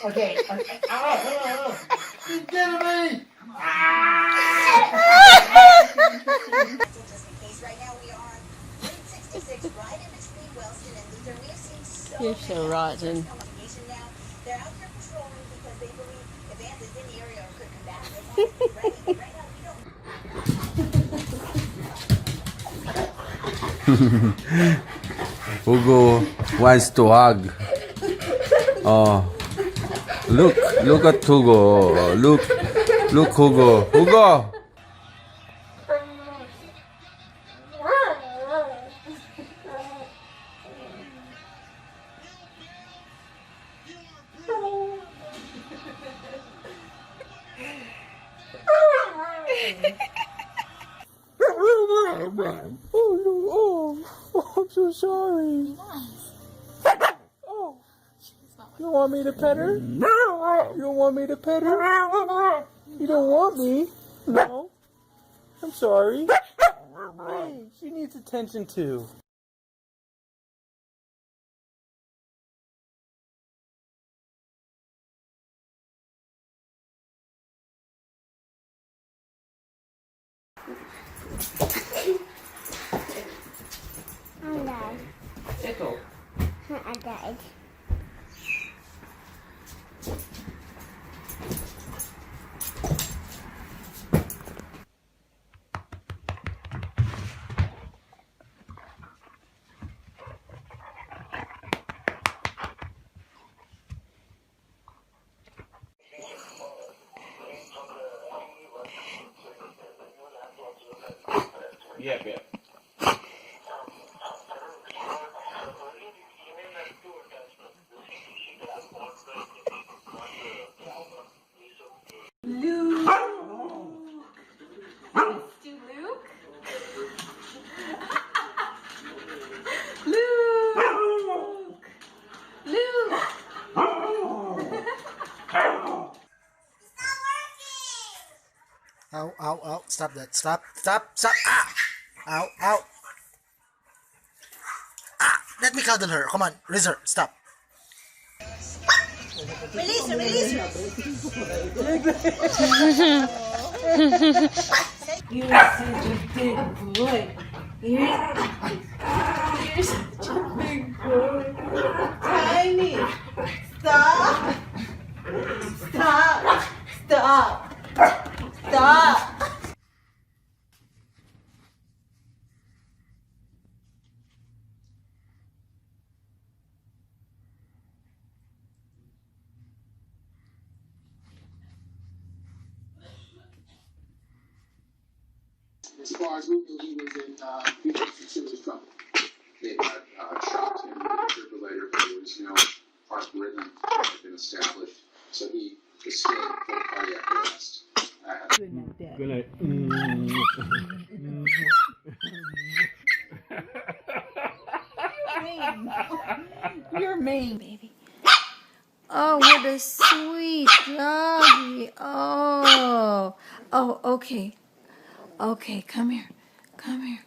Okay. Okay. Oh. He's getting me. You're so rotten. Hugo wants to hug. Oh, look at Hugo. Look, Hugo. Hugo. Oh, I'm so sorry. Oh, you don't want me to pet her? You don't want me to pet her? You don't want me? No. I'm sorry. Hey, she needs attention too. I died. Echo. I died. Yep, yep. Ow, ow, ow. Stop that. Stop, stop, stop. Ah! Ow, ow. Ah! Let me cuddle her. Come on, Razor, stop. Release her, release her. You're such a big boy. You're such a big boy. Tiny. Stop. Stop. Stop. Stop. As far as we knew, he was in serious trouble. They had shocked him with a defibrillator, but there was no heart rhythm that had been established, so he escaped full cardiac arrest. Good night. You're mean, baby. Oh, what a sweet doggy. Oh. Oh, okay. Okay, come here. Come here.